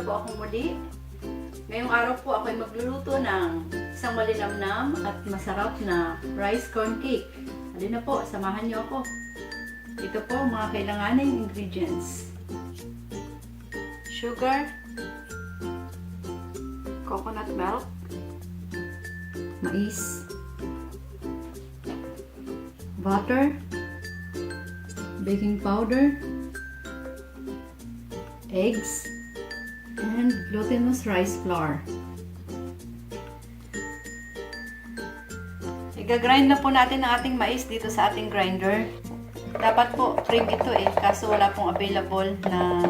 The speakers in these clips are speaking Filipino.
po akong muli. Ngayong araw po ako ay magluluto ng isang malinamnam at masarap na rice corn cake. Halina po, samahan niyo ako. Ito po mga kailanganing ingredients. Sugar, coconut milk, mais, butter, baking powder, eggs, and glutinous rice flour. Iga-grind na po natin ang ating mais dito sa ating grinder. Dapat po cream ito kaso wala pong available na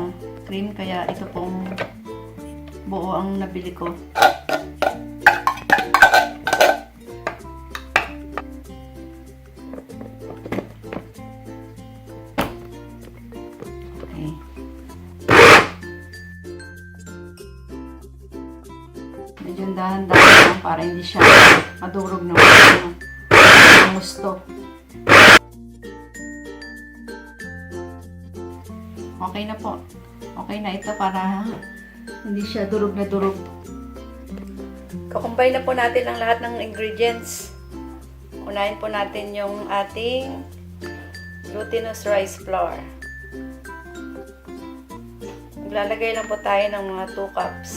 cream kaya ito pong buo ang nabili ko. Okay. Medyo dahan-dahan lang para hindi siya madurog ng gusto. Okay na po. Okay na ito para hindi siya durog na durog. Kakumbay na po natin ang lahat ng ingredients. Unahin po natin yung ating glutinous rice flour. Maglalagay lang po tayo ng mga 2 cups.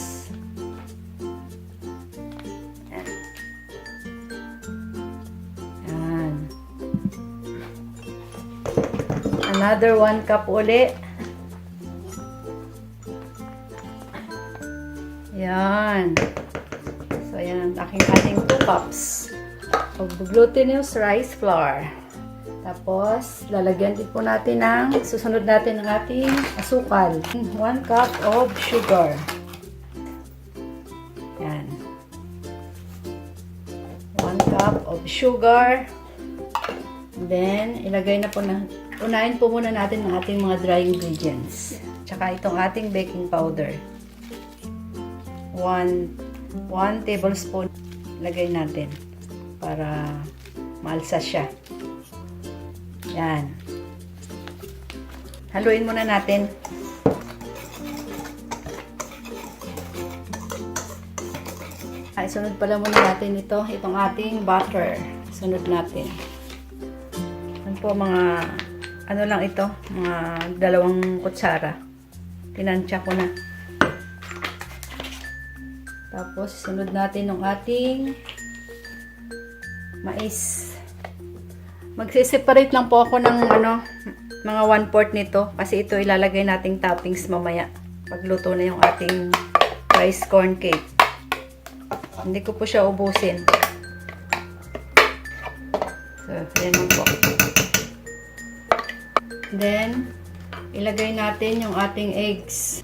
Yan. Another 1 cup uli. Yan. So, yan ang ating 2 cups of glutinous rice flour. Tapos, lalagyan din po natin susunod natin ng ating asukal. 1 cup of sugar. Yan. 1 cup of sugar. Then, ilagay na po unahin po muna natin ang ating mga dry ingredients. Tsaka itong ating baking powder. 1 tablespoon lagay natin para maalsa siya. Yan. Haluin muna natin. Sunod pala muna natin itong ating butter. Sunod natin. Yan po mga ano lang ito, mga 2 kutsara. Tinansya ko na. Tapos, sunod natin ng ating mais. Magsiseparate lang po ako ng mga 1/4 nito. Kasi ito ilalagay nating toppings mamaya. Pagluto na yung ating rice corn cake. Hindi ko po siya ubusin. So, yan lang po. Then, ilagay natin yung ating eggs.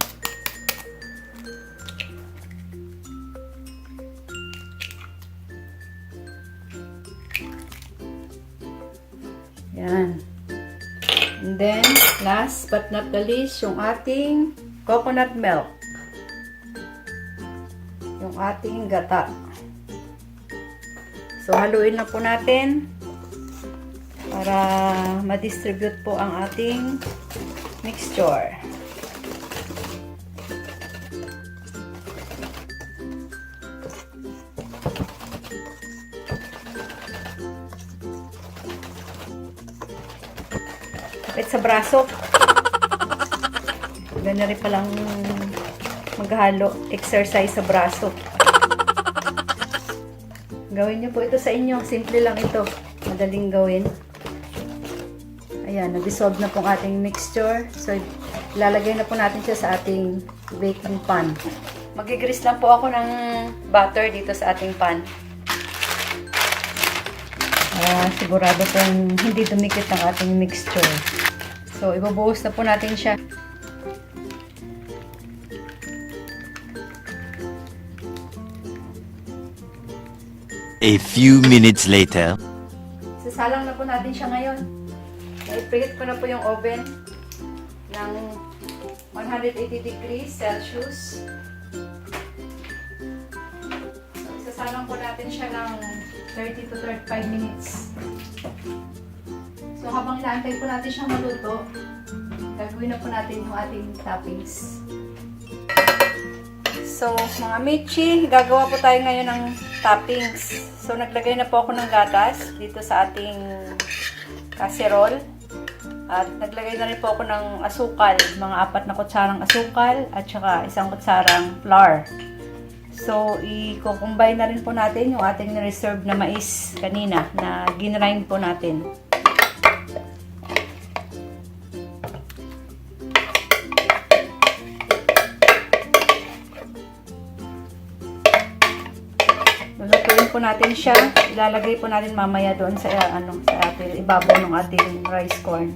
Yan. And then, last but not the least, yung ating coconut milk. Yung ating gata. So, haluin na po natin para ma-distribute po ang ating mixture. Kapit sa braso. Ganda rin palang maghalo. Exercise sa braso. Gawin niyo po ito sa inyo. Simple lang ito. Madaling gawin. Ayan, na-dissolve na pong ating mixture. So, ilalagay na po natin siya sa ating baking pan. Magigrease lang po ako ng butter dito sa ating pan. Sigurado pong hindi dumikit ang ating mixture. So, ibubuhos na po natin siya. A few minutes later. Sasalang na po natin siya ngayon. I-preheat ko na po yung oven ng 180 degrees Celsius. So, isasalang po natin siya ng 30 to 35 minutes. So, habang inaantay po natin siyang maluto, gagawin na po natin yung ating toppings. So, mga michi, gagawa po tayo ngayon ng toppings. So, naglagay na po ako ng gatas dito sa ating casserole. At naglagay na rin po ako ng asukal, mga 4 na kutsarang asukal at saka 1 kutsarang flour. So, i-combine na rin po natin yung ating reserve na mais kanina na ginrind po natin. Lulutuin po natin siya. Ilalagay po natin mamaya doon sa ating ibabaw ng ating rice corn.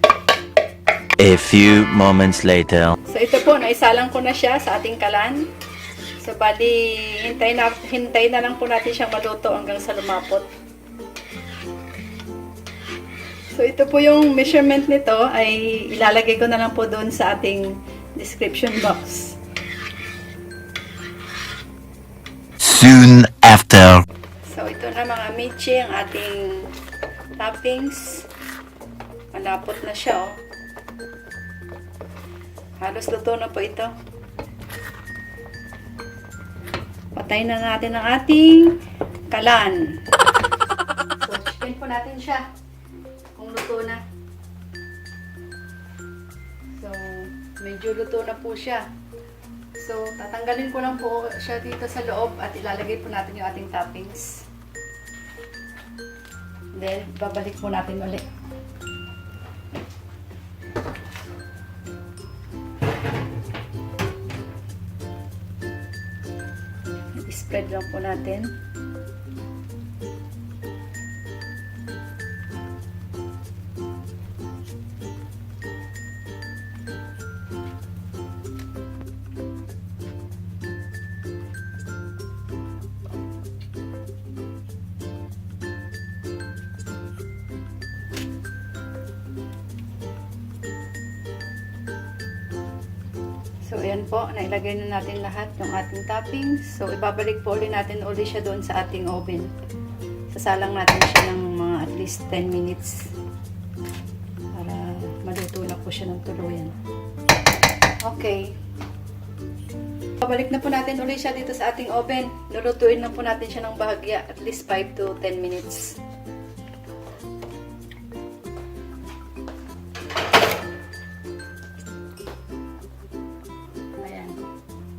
A few moments later. So ito po, naisalang ko na siya sa ating kalan. So bali, hintay na lang po natin siyang maluto hanggang sa lumapot. So ito po yung measurement nito ay ilalagay ko na lang po doon sa ating description box. Soon after. So, ito na mga michi, ang ating toppings. Malapot na siya, oh. Halos luto na po ito. Patayin na natin ang ating kalan. So, chicken po natin siya kung luto na. So, medyo luto na po siya. So, tatanggalin ko lang po siya dito sa loob at ilalagay po natin yung ating toppings. Then, babalik po natin ulit. I-spread lang po natin. So, ayan po, nailagay na natin lahat ng ating toppings. So, ibabalik po ulit natin siya doon sa ating oven. Sasalang natin siya ng mga at least 10 minutes para maluto na po siya ng tuluyan. Okay. Babalik na po natin ulit siya dito sa ating oven. Lulutuin na po natin siya ng bahagya at least 5 to 10 minutes.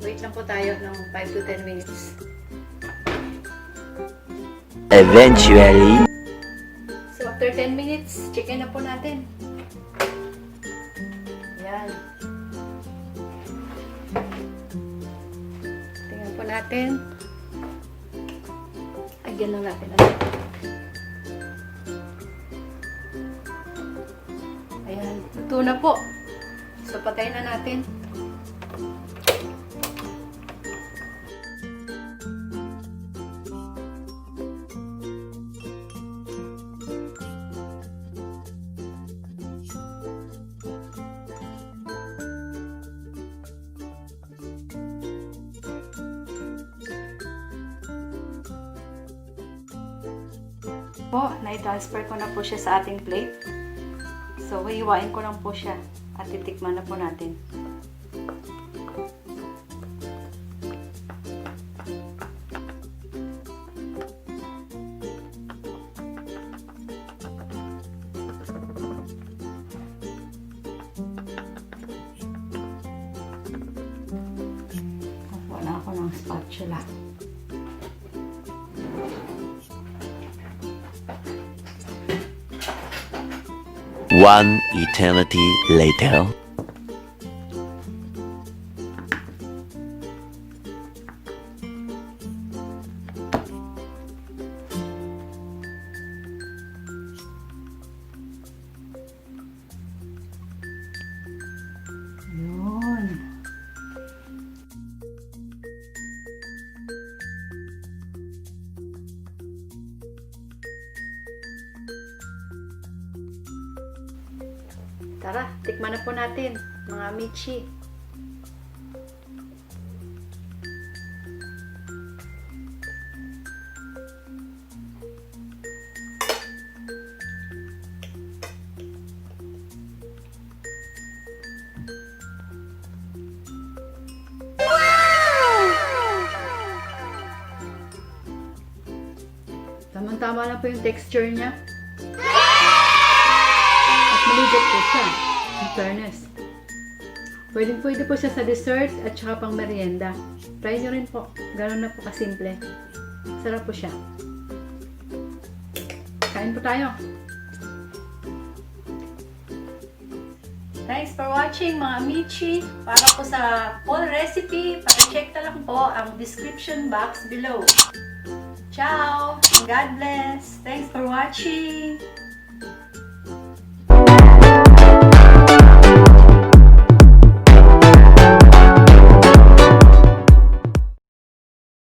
Wait lang po tayo ng 5 to 10 minutes. Eventually. So, after 10 minutes, chicken na po natin. Ayan. Tingnan po natin. Agyan lang natin. Ayan. Luto na po. So, patayin na natin. Po, na-transfer ko na po siya sa ating plate. So, hihiwain ko lang po siya at titikman na po natin. Wala ako ng spatula. One eternity later. Yun. Tara, tikman na po natin, mga michi. Tamang-tama lang po yung texture niya. At maligat po siya. In fairness. Pwede po siya sa dessert at saka pang merienda. Try nyo rin po. Ganun na po kasimple. Sarap po siya. Kain po tayo. Thanks for watching mga Michi. Para po sa full recipe, paki-check na lang po ang description box below. Ciao! God bless! Thanks for watching!